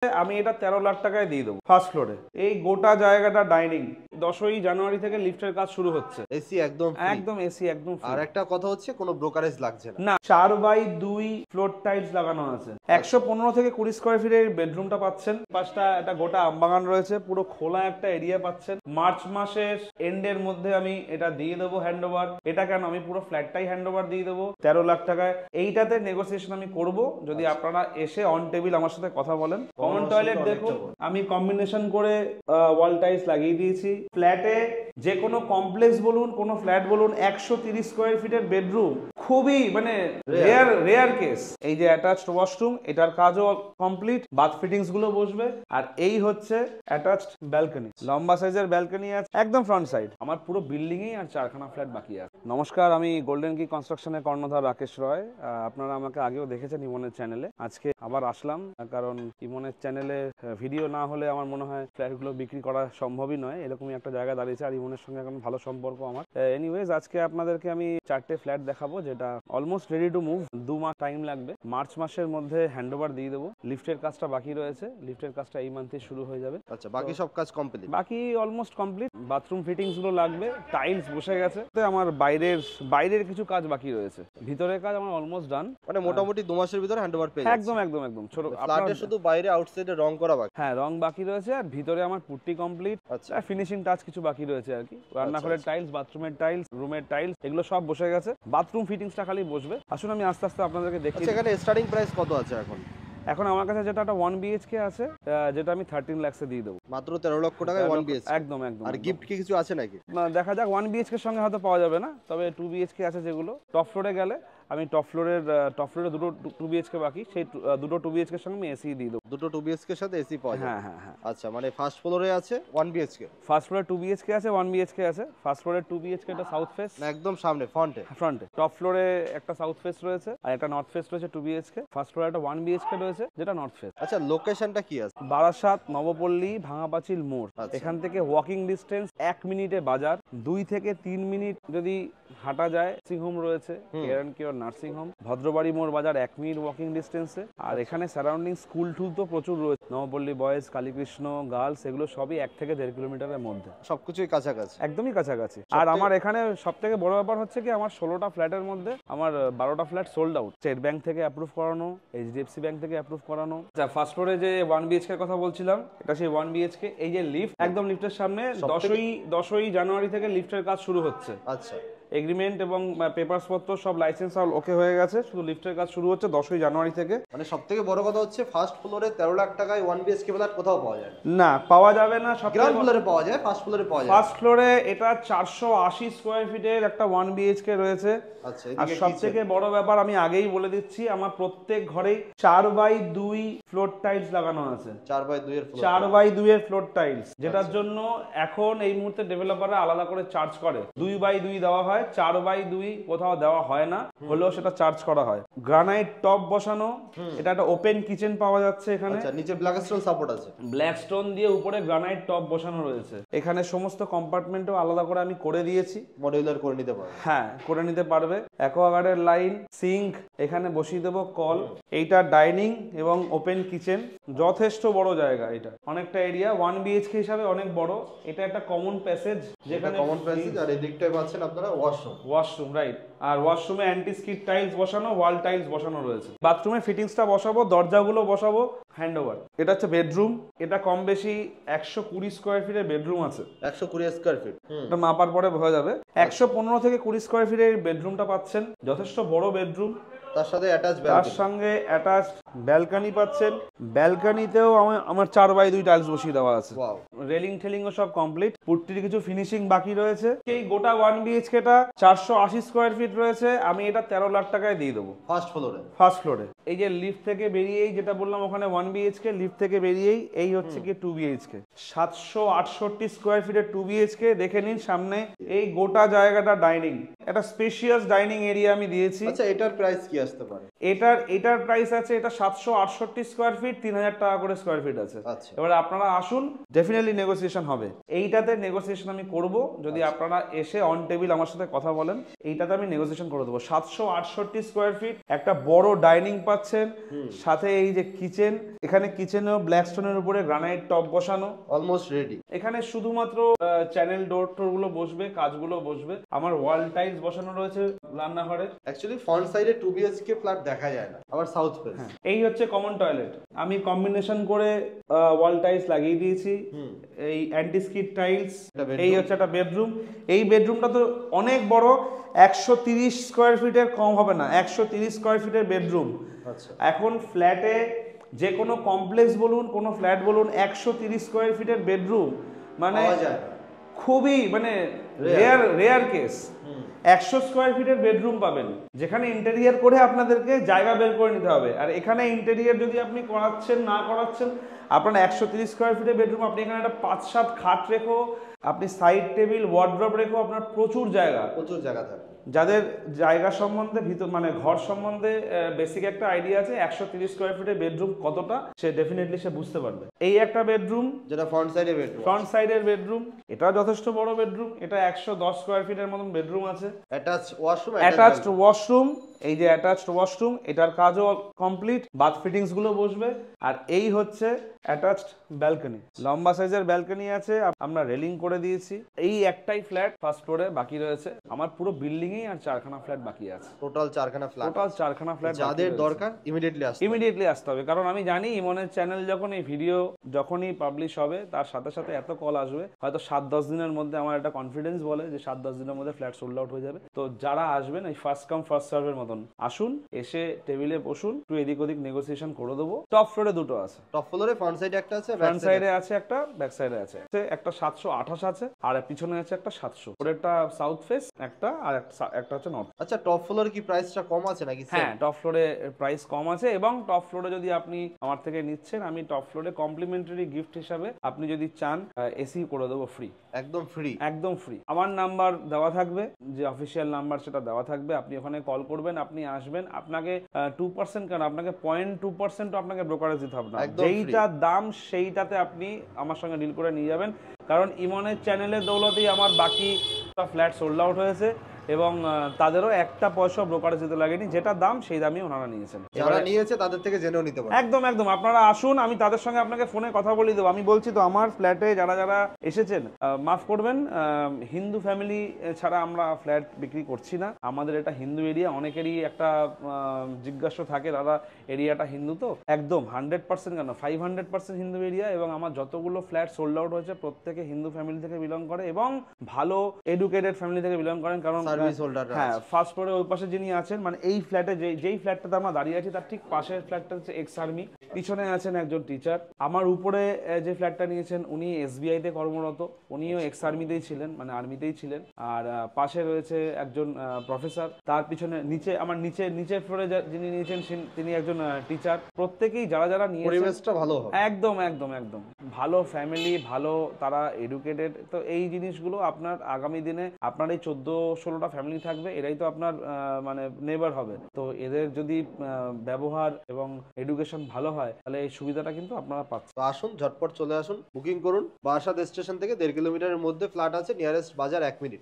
আমি এটা 13 লাখ টাকায় দিয়ে দেবো ফার্স্ট ফ্লোরে। এই গোটা জায়গাটা ডাইনিং। 10ই জানুয়ারি থেকে লিফটের কাজ শুরু হচ্ছে। এসি একদম ফ্রি। একদম এসি একদম ফ্রি। আর একটা কথা হচ্ছে কোনো ব্রোকারেজ লাগছে না। না, 4/2 ফ্লোর টাইলস লাগানো আছে। 115 থেকে 20 স্কয়ার ফিটের বেডরুমটা পাচ্ছেন। পাশটা একটা গোটা আমবাগান রয়েছে, পুরো খোলা একটা এরিয়া পাচ্ছেন। মার্চ মাসের এন্ডের মধ্যে আমি এটা দিয়ে দেবো হ্যান্ড ওভার। এটা কেন, আমি পুরো ফ্ল্যাটটাই হ্যান্ড ওভার দিয়ে দেবো 13 লাখ টাকায়। এইটাতে নেগোসিয়েশন আমি করব যদি আপনারা এসে অন টেবিল আমার সাথে কথা বলেন। কমন টয়লেট দেখুন, আমি কম্বিনেশন করে ওয়াল টাইলস লাগিয়ে দিয়েছি। ফ্ল্যাটে যে কোনো কমপ্লেক্স বলুন, কোনো ফ্ল্যাট বলুন, 130 স্কয়ার ফিটের বেডরুম খুবই মানে রেয়ার কেস। এই যে অ্যাটাচড ওয়াশরুম, এটার কাজও কমপ্লিট, বাথ ফিটিংস গুলো বসবে। আর এই হচ্ছে অ্যাটাচড ব্যালকনি, লম্বা সাইজের ব্যালকনি আছে একদম ফ্রন্ট সাইড। আমার পুরো বিল্ডিং এই আর 4খানা ফ্ল্যাট বাকি আছে। নমস্কার, আমি গোল্ডেন কি কনস্ট্রাকশনের কর্ণধার রাকেশ রয়। আপনারা আমাকে আগেও দেখেছেন ইমনের চ্যানেলে। আজকে আবার আসলাম, কারণ ইমনের চ্যানেলে ভিডিও না হলে আমার মনে হয় ফ্ল্যাটগুলো বিক্রি করা সম্ভবই নয়। এরকমই একটা জায়গা দাঁড়িয়েছে, আর ইমনের সঙ্গে এখন ভালো সম্পর্ক আমার। এনিওয়েজ, আজকে আপনাদেরকে আমি 4টে ফ্ল্যাট দেখাবো, যেটা অলমোস্ট রেডি টু মুভ। 2 মাস টাইম লাগবে। মার্চ মাসের মধ্যে হ্যান্ড ওভার দিয়ে দেবো। লিফটের কাজটা বাকি রয়েছে, লিফটের কাজটা এই মান্থে শুরু হয়ে যাবে। আচ্ছা, বাকি সব কাজ কমপ্লিট? বাকি অলমোস্ট কমপ্লিট। বাথরুম ফিটিংস গুলো লাগবে, টাইলস বসে গেছে। আমার বাইরের কিছু কাজ বাকি রয়েছে। ভিতরের কাজ আমার অলমোস্ট ডান। মানে মোটামুটি 2 মাসের ভিতরে হ্যান্ড ওভার পেয়ে যাচ্ছে। একদম ছোট ফ্ল্যাটে শুধু বাইরে আউটসাইডে রং করা বাকি। হ্যাঁ, রং বাকি রয়েছে। আর ভিতরে আমার পুট্টি কমপ্লিট। আচ্ছা, ফিনিশিং টাচ কিছু বাকি রয়েছে আর কি। রান্নাঘরের টাইলস, বাথরুমের টাইলস, রুমের টাইলস, এগুলো সব বসে গেছে। বাথরুম ফিটিংসটা খালি বসবে। আসুন আমি আস্তে আস্তে আপনাদেরকে দেখি। এখানে স্টার্টিং প্রাইস কত আছে এখন আমার কাছে যেটা একটা 1 BHK আছে, যেটা আমি 13 লাখে দিয়ে দেবো। মাত্র 13 লক্ষ টাকায় 1 BHK? একদম। আর গিফট কি কিছু আছে নাকি? দেখা যাক। 1 BHK এর সঙ্গে হয়তো পাওয়া যাবে না, তবে 2 BHK আছে যেগুলো। টপ ফ্লোরে গেলে আমি টপ ফ্লোরে দুটো 2 BHK বাকি, সেই দুটো 2 BHK এর সঙ্গে আমি এসি দিয়ে দেবো। দুটো 2 BHK এর সাথে এসি পাওয়া যায়? হ্যাঁ। আচ্ছা, মানে ফার্স্ট ফ্লোরে আছে 1 BHK? ফার্স্ট ফ্লোরে 2 BHK আছে, 1 BHK আছে। ফার্স্ট ফ্লোরে 2 BHK টা সাউথ ফেস, একদম সামনে ফ্রন্টে। টপ ফ্লোরে একটা সাউথ ফেস রয়েছে আর একটা নর্থ ফেস রয়েছে 2 BHK। ফার্স্ট ফ্লোরে একটা 1 BHK রয়েছে, যেটা নর্থ ফেস। আচ্ছা, লোকেশনটা কি আছে? বারাসাত, নবপল্লী, ভাঙাপাঁচিল মোড়। এখান থেকে ওয়াকিং ডিস্টেন্স 1 মিনিটে বাজার, 2 থেকে 3 মিনিট যদি হাঁটা যায় সিংহোম রয়েছে, care and cure nursing home. Bhadrabari মোড় বাজার 1 মিনিট ওয়াকিং ডিস্টেন্সে। আর এখানে সারাউন্ডিং স্কুল টুল তো প্রচুর রয়েছে। নবপল্লী বয়েজ, কালীকৃষ্ণ গার্লস, এগুলো সবই 1 থেকে 1.5 কিলোমিটারের মধ্যে। সবকিছুই কাছাকাছি, একদমই কাছাকাছি। আর আমার এখানে সব থেকে বড় ব্যাপার হচ্ছে কি, আমার 16টা ফ্ল্যাটের মধ্যে আমার 12টা flat sold out. State bank থেকে অ্যাপ্রুভ করানো, HDFC ব্যাংক থেকে অ্যাপ্রুভ করানো। ফার্স্ট ফ্লোরে যে 1 BHK এর কথা বলছিলাম, এটা সেই 1 BHK। এই যে লিফট, একদম লিফটের সামনে 10ই জানুয়ারি থেকে লিফটের কাজ শুরু হচ্ছে। আচ্ছা, এগ্রিমেন্ট এবং পেপারস পত্র সব লাইসেন্স অল ওকে হয়ে গেছে, শুধু লিফটের কাজ শুরু হচ্ছে 10ই জানুয়ারি থেকে। মানে সবথেকে বড় কথা হচ্ছে ফার্স্ট ফ্লোরে 13 লাখ টাকায় 1 BHK ফ্ল্যাট কোথাও পাওয়া যায় না, পাওয়া যাবে না। গ্রাউন্ড ফ্লোরে পাওয়া যায়, ফার্স্ট ফ্লোরে পাওয়া যায়। ফার্স্ট ফ্লোরে এটা 480 স্কয়ার ফিটের একটা 1 BHK রয়েছে। আচ্ছা, আর সবথেকে বড় ব্যাপার আমি আগেই বলে দিচ্ছি, আমার প্রত্যেক ঘরেই 4/2 ফ্লোর টাইলস লাগানো আছে। 4/2 এর ফ্লোর, 4/2 এর ফ্লোর টাইলস, যেটার জন্য এখন এই মুহূর্তে ডেভেলপাররা আলাদা করে চার্জ করে। 2/2 দেওয়া হয়, 4/2 কোথাও দেওয়া হয় না, হলেও সেটা চার্জ করা হয়। গ্রানাইট টপ বসানো, এটা একটা ওপেন কিচেন পাওয়া যাচ্ছে এখানে। আচ্ছা, নিচে ব্ল্যাক স্টোন সাপোর্ট আছে, ব্ল্যাক স্টোন দিয়ে উপরে গ্রানাইট টপ বসানো রয়েছে। এখানে সমস্ত কম্পার্টমেন্টও আলাদা করে আমি করে দিয়েছি, মডিউলার করে নিতে পারবে। হ্যাঁ, করে নিতে পারবে। অ্যাকোয়াগার্ডের লাইন, সিঙ্ক এখানে বসিয়ে দেবো, কল। এইটা ডাইনিং এবং ওপেন কিচেন, যথেষ্ট বড় জায়গা। এটা অনেকটা এরিয়া, 1 BHK হিসাবে অনেক বড়। এটা একটা কমন প্যাসেজ, যেখানে কমন প্যাসেজ, আর এই দিকটায় পাচ্ছেন আপনারা ওয়াশরুম, রাইট। আর ওয়াশরুমে অ্যান্টি স্কিড টাইলস বসানো, ওয়াল টাইলস বসানো রয়েছে। বাথরুমে ফিটিংসটা বসাবো, দরজাগুলো বসাবো, হ্যান্ড ওভার। এটা হচ্ছে বেডরুম। এটা কম বেশি 120 স্কয়ার ফিটের বেডরুম আছে। 120 স্কয়ার ফিট, এটা মাপার পরে বোঝা যাবে। 115 থেকে 20 স্কয়ার ফিটের বেডরুমটা পাচ্ছেন, যথেষ্ট বড় বেডরুম। তার সাথে অ্যাটাচ ব্যালকনি পাচ্ছেন। ব্যালকনিতেও আমার 4/2 টাইলস বসিয়ে দেওয়া আছে। রেলিং টেলিং ও সব কমপ্লিট। পুট্টির কিছু ফিনিশিং বাকি রয়েছে। এই গোটা 1 BHK টা 480 স্কয়ার ফিট রয়েছে, আমি এটা 13 লাখ টাকায় দিয়ে দেবো ফার্স্ট ফ্লোরে। এই যে লিফট থেকে বেরিয়েই যেটা বললাম, ওখানে 1 BHK, লিফট থেকে বেরিয়েই এই হচ্ছে কি 2 BHK। 768 স্কয়ার ফিটের 2 BHK। দেখে নিন সামনে এই গোটা জায়গাটা ডাইনিং, একটা স্পেশিয়াস ডাইনিং এরিয়া আমি দিয়েছি। আচ্ছা, এটার প্রাইস কি আসতে পারে? এটার প্রাইস আছে, এটা 768 স্কোয়ার ফিট, 3000 টাকা করে স্কোয়ার ফিট আছে। আচ্ছা। এবার আপনারা আসুন, ডেফিনেটলি নেগোসিয়েশন হবে। এইটাতে নেগোসিয়েশন আমি করব যদি আপনারা এসে অন টেবিল আমার সাথে কথা বলেন, এইটাতে আমি নেগোসিয়েশন করে দেবো। 768 স্কোয়ার ফিট, একটা বড় ডাইনিং পাচ্ছেন, সাথে এই যে কিচেন, এখানে কিচেনেও ব্ল্যাক স্টোনের উপরে গ্রানাইট টপ বসানো, অলমোস্ট রেডি। এখানে শুধুমাত্র চ্যানেল ডোর টোর গুলো বসবে, কাজগুলো বসবে। আমার ওয়াল টাইলস বসানো রয়েছে রান্নাঘরে। অ্যাকচুয়ালি ফ্রন্ট সাইডে 2 বিএচকে ফ্ল্যাট দেখা যায় না, আবার সাউথ ফেস। এই হচ্ছে কমন টয়লেট, আমি কম্বিনেশন করে ওয়াল টাইলস লাগিয়ে দিয়েছি, এই অ্যান্টি স্কিড টাইলস। এই হচ্ছে একটা বেডরুম। এই বেডরুমটা তো অনেক বড়, 130 স্কোয়ার ফিটের কম হবে না, 130 স্কোয়ার ফিটের বেডরুম। আচ্ছা। এখন ফ্ল্যাটে যে কোনো কমপ্লেক্স বলুন, কোনো ফ্ল্যাট বলুন, 130 স্কোয়ার ফিটের বেডরুম মানে পাওয়া যায় না। খুবই মানে রেয়ার কেস। 100 স্কোয়ার ফিটের বেডরুম পাবেন, যেখানে ইন্টেরিয়ার করে আপনাদেরকে জায়গা বের করে নিতে হবে। আর এখানে ইন্টেরিয়ার যদি আপনি করাচ্ছেন না করাচ্ছেন, আপনার 130 স্কোয়ার ফিটের বেডরুম, আপনি এখানে একটা 5-7 খাট রেখো, আপনি সাইড টেবিল ওয়ার্ড্রপ রেখো, আপনার প্রচুর জায়গা থাকে। যাদের জায়গা সম্বন্ধে মানে ঘর সম্বন্ধে বেসিক একটা আইডিয়া আছে, 130 স্কোয়ার ফিটের বেডরুম কতটা সে ডেফিনেটলি সে বুঝতে পারবে। এই একটা বেডরুম, যেটা ফ্রন্ট সাইডে বেডরুম, ফ্রন্ট সাইডের বেডরুম, এটা যথেষ্ট বড় বেডরুম। এটা 110 স্কোয়ার ফিটের মতন বেডরুম আছে। অ্যাটাচড ওয়াশরুম, এই যে অ্যাটাচড ওয়াশরুম, এটার কাজও কমপ্লিট, বাথ ফিটিংস গুলো বসবে। আর এই হচ্ছে অ্যাটাচড ব্যালকনি, লম্বা সাইজের ব্যালকনি আছে, আমরা রেলিং করে দিয়েছি। এই একটাই ফ্ল্যাট ফার্স্ট ফ্লোরে বাকি রয়েছে, আমার পুরো বিল্ডিং এই আর 4খানা ফ্ল্যাট বাকি আছে। টোটাল 4খানা ফ্ল্যাট। যাদের দরকার ইমিডিয়েটলি আসতে হবে, কারণ আমি জানি ইমনের চ্যানেল যখন এই ভিডিও যখনই পাবলিশ হবে, তার সাথে সাথে এত কল আসবে, হয়তো 7-10 দিনের মধ্যে, আমার একটা কনফিডেন্স বলে যে 7-10 দিনের মধ্যে ফ্ল্যাট সোল্ড আউট হয়ে যাবে। তো যারা আসবেন এই ফার্স্ট কাম ফার্স্ট সার্ভের মতন আসুন, এসে টেবিলে বসুন, একটু এদিক ওদিক নেগোসিয়েশন করে দেবো। টপ ফ্লোরে দুটো আছে, টপ ফ্লোরে ফ্রন্ট সাইডে একটা আছে, ফ্রন্ট সাইডে আছে একটা, ব্যাক সাইডে আছে। একটা 728 আছে, আর পিছনে আছে একটা 700। ওটা সাউথ ফেস একটা, আর একটা হচ্ছে নর্থ। আচ্ছা, টপ ফ্লোরে কি প্রাইসটা কম আছে নাকি? হ্যাঁ, টপ ফ্লোরে প্রাইস কম আছে, এবং টপ ফ্লোরে যদি আপনি আমার থেকে নিচ্ছেন, আমি টপ ফ্লোরে কমপ্লিমেন্টারি গিফট হিসাবে আপনি যদি চান এসি করে দেবো ফ্রি, একদম ফ্রি। একদম ফ্রি। আমার নাম্বার দেওয়া থাকবে, যে অফিসিয়াল নাম্বার সেটা দেওয়া থাকবে, আপনি ওখানে কল করবেন, আপনি আসবেন। আপনাকে 2% কেন, আপনাকে 0.2% আপনাকে ব্রোকারেজ দিতে হবে না, যেইটা দাম সেইটাতে আপনি আমার সঙ্গে ডিল করে নিয়ে যাবেন। কারণ ইমনের চ্যানেলের দৌলতেই আমার বাকি ফ্ল্যাট সোল্ড আউট হয়েছে, এবং তাদেরও একটা পয়সা ব্রোকারেজ দিতে লাগেনি, যেটা দাম সেই দামই ওনারা নিয়েছেন। যারা নিয়েছে তাদের থেকে জেনেও নিতে পারেন। একদম একদম, আপনারা আসুন, আমি তাদের সঙ্গে আপনাকে ফোনে কথা বলিয়ে দেবো। আমি বলছি তো, আমার ফ্ল্যাটে যারা যারা এসেছেন, মাফ করবেন, হিন্দু ফ্যামিলি ছাড়া আমরা ফ্ল্যাট বিক্রি করছি না। আমাদের এটা হিন্দু এরিয়া। অনেকেরই একটা জিজ্ঞাসা থাকে, দাদা এরিয়াটা হিন্দু তো? একদম 100% কেন, 500% হিন্দু এরিয়া। এবং আমার যতগুলো ফ্ল্যাট সোল্ড আউট হয়েছে প্রত্যেকে হিন্দু ফ্যামিলি থেকে বিলং করে, এবং ভালো এডুকেটেড ফ্যামিলি থেকে বিলং করেন। কারণ হ্যাঁ, ফার্স্ট ফ্লোরে ওই পাশে যিনি আছেন, মানে এই ফ্ল্যাটে যেই ফ্ল্যাটটাতে আমরা দাঁড়িয়ে আছি, তার ঠিক পাশের ফ্ল্যাটটা হচ্ছে এক্স আর্মি, পিছনে আছেন একজন টিচার। আমার উপরে যে ফ্ল্যাটটা নিয়েছেন, উনি SBI তে কর্মরত, উনিও এক্স আর্মিতেই ছিলেন, মানে আর্মিতেই ছিলেন। আর পাশে রয়েছে একজন প্রফেসর, তার পিছনে আমার নিচের ফ্লোরে যিনি নিয়েছেন তিনি একজন টিচার। প্রত্যেকেই যারা নিয়েছেন, পরিবেশটা ভালো হবে। একদম একদম একদম ভালো ফ্যামিলি, ভালো, তারা এডুকেটেড। তো এই জিনিসগুলো আপনার আগামী দিনে, আপনার এই 14-16টা ফ্যামিলি থাকবে, এরাই তো আপনার মানে নেবার হবে। তো এদের যদি ব্যবহার এবং এডুকেশন ভালো হয়, তাহলে এই সুবিধাটা কিন্তু আপনারা পাচ্ছেন। তো আসুন, ঝটপট চলে আসুন, বুকিং করুন। বারাসাত স্টেশন থেকে 1.5 কিলোমিটারের মধ্যে ফ্ল্যাট আছে, নিয়ারেস্ট বাজার 1 মিনিট।